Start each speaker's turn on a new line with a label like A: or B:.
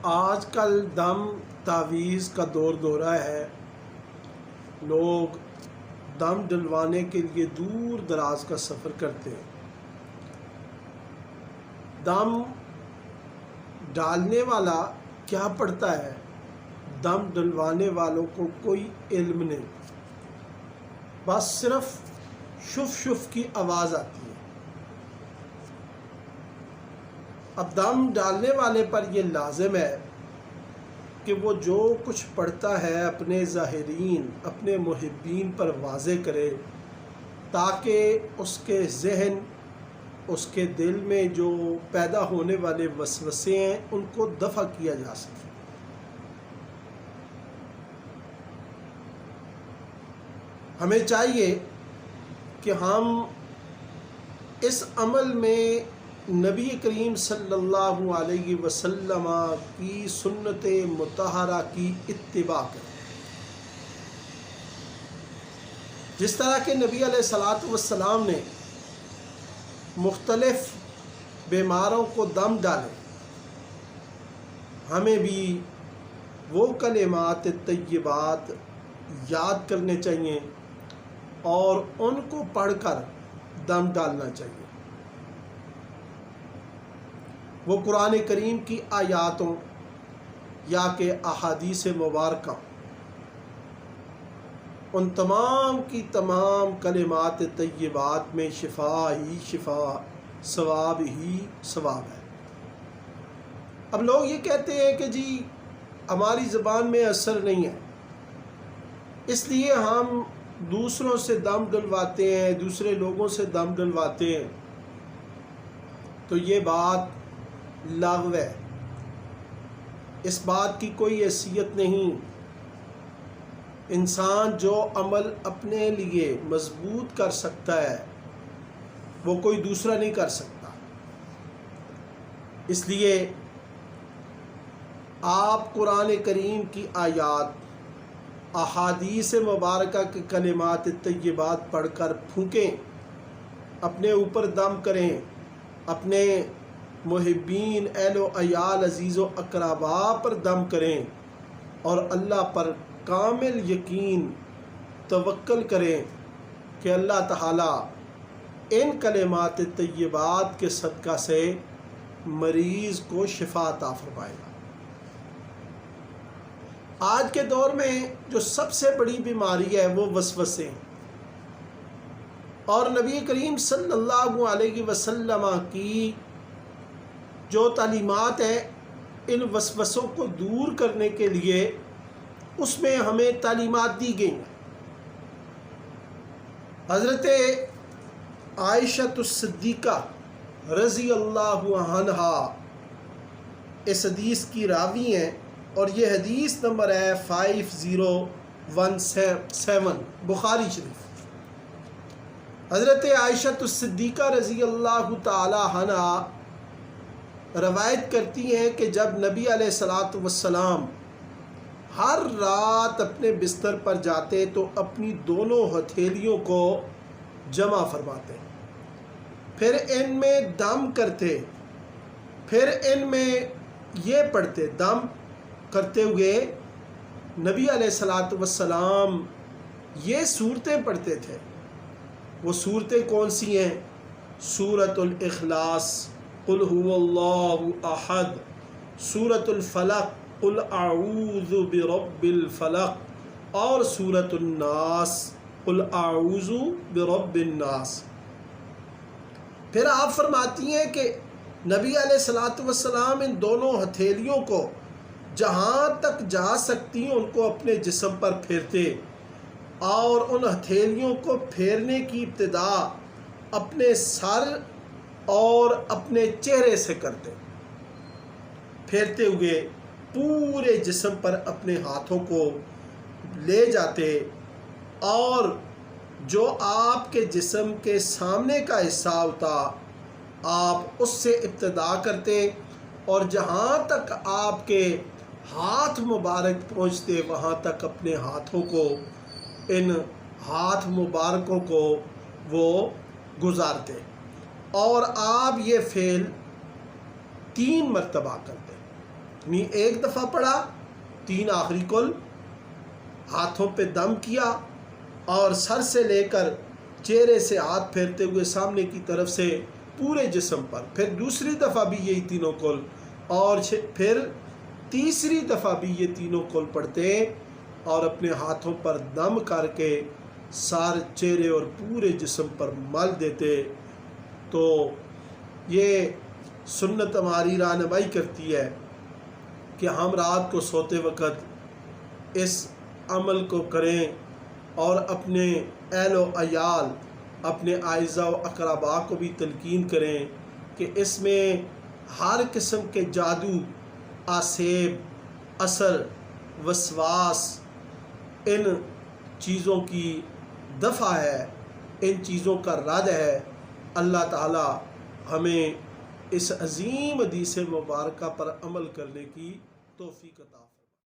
A: آج کل دم تعویذ کا دورہ ہے۔ لوگ دم ڈلوانے کے لیے دور دراز کا سفر کرتے ہیں۔ دم ڈالنے والا کیا پڑھتا ہے، دم ڈلوانے والوں کو کوئی علم نہیں، بس صرف شف شف کی آواز آتی ہے۔ اب دم ڈالنے والے پر یہ لازم ہے کہ وہ جو کچھ پڑھتا ہے اپنے ظاہرین، اپنے محبین پر واضح کرے، تاکہ اس کے ذہن، اس کے دل میں جو پیدا ہونے والے وسوسے ہیں ان کو دفع کیا جا سکے۔ ہمیں چاہیے کہ ہم اس عمل میں نبی کریم صلی اللہ علیہ وسلم کی سنت مطہرہ کی اتباع کریں۔ جس طرح کہ نبی علیہ الصلوۃ والسلام نے مختلف بیماروں کو دم ڈالے، ہمیں بھی وہ کلمات طیبات یاد کرنے چاہیے اور ان کو پڑھ کر دم ڈالنا چاہیے۔ وہ قرآن کریم کی آیاتوں یا کہ احادیث مبارکہ، ان تمام کی تمام کلمات طیبات میں شفا ہی شفا، ثواب ہی ثواب ہے۔ اب لوگ یہ کہتے ہیں کہ جی ہماری زبان میں اثر نہیں ہے، اس لیے ہم دوسروں سے دم ڈلواتے ہیں، دوسرے لوگوں سے دم ڈلواتے ہیں، تو یہ بات لغو ہے، اس بات کی کوئی حیثیت نہیں۔ انسان جو عمل اپنے لیے مضبوط کر سکتا ہے وہ کوئی دوسرا نہیں کر سکتا۔ اس لیے آپ قرآن کریم کی آیات، احادیث مبارکہ کے کلمات طیبات پڑھ کر پھونکیں، اپنے اوپر دم کریں، اپنے محبین، اہل و عیال، عزیز و اقرباء پر دم کریں اور اللہ پر کامل یقین توکل کریں کہ اللہ تعالیٰ ان کلمات طیبات کے صدقہ سے مریض کو شفا عطا فرمائے گا۔ آج کے دور میں جو سب سے بڑی بیماری ہے وہ وسوسے ہیں، اور نبی کریم صلی اللہ علیہ وسلم کی جو تعلیمات ہیں ان وسوسوں کو دور کرنے کے لیے اس میں ہمیں تعلیمات دی گئی ہیں۔ حضرت عائشہ الصدیقہ رضی اللہ عنہا اس حدیث کی راوی ہیں، اور یہ حدیث نمبر ہے 5017 بخاری شریف۔ حضرت عائشہ الصدیقہ رضی اللہ تعالی عنہا روایت کرتی ہیں کہ جب نبی علیہ الصلوۃ والسلام ہر رات اپنے بستر پر جاتے تو اپنی دونوں ہتھیلیوں کو جمع فرماتے، پھر ان میں دم کرتے، پھر ان میں یہ پڑھتے، دم کرتے ہوئے نبی علیہ الصلوۃ والسلام یہ صورتیں پڑھتے تھے۔ وہ صورتیں کون سی ہیں؟ سورۃ الاخلاص، قل هو اللہ احد، سورۃ الفلق، قل اعوذ برب الفلق، اور سورۃ الناس، قل اعوذ برب الناس۔ پھر آپ فرماتی ہیں کہ نبی علیہ الصلوۃ والسلام ان دونوں ہتھیلیوں کو جہاں تک جا سکتی ہیں ان کو اپنے جسم پر پھیرتے، اور ان ہتھیلیوں کو پھیرنے کی ابتدا اپنے سر اور اپنے چہرے سے کرتے، پھیرتے ہوئے پورے جسم پر اپنے ہاتھوں کو لے جاتے، اور جو آپ کے جسم کے سامنے کا حصہ ہوتا آپ اس سے ابتدا کرتے، اور جہاں تک آپ کے ہاتھ مبارک پہنچتے وہاں تک اپنے ہاتھوں کو، ان ہاتھ مبارکوں کو وہ گزارتے، اور آپ یہ فعل 3 مرتبہ کرتے۔ ایک دفعہ پڑھا، 3 آخری کل، ہاتھوں پہ دم کیا اور سر سے لے کر چہرے سے ہاتھ پھیرتے ہوئے سامنے کی طرف سے پورے جسم پر، پھر دوسری دفعہ بھی یہی تینوں کل، اور پھر تیسری دفعہ بھی یہ تینوں کل پڑھتے اور اپنے ہاتھوں پر دم کر کے سارے چہرے اور پورے جسم پر مل دیتے۔ تو یہ سنت ہماری رہنمائی کرتی ہے کہ ہم رات کو سوتے وقت اس عمل کو کریں اور اپنے اہل و عیال، اپنے اعزاء و اقرباء کو بھی تلقین کریں کہ اس میں ہر قسم کے جادو، آسیب، اثر، وسواس، ان چیزوں کی دفع ہے، ان چیزوں کا رد ہے۔ اللہ تعالی ہمیں اس عظیم حدیث مبارکہ پر عمل کرنے کی توفیق عطا فرمائے۔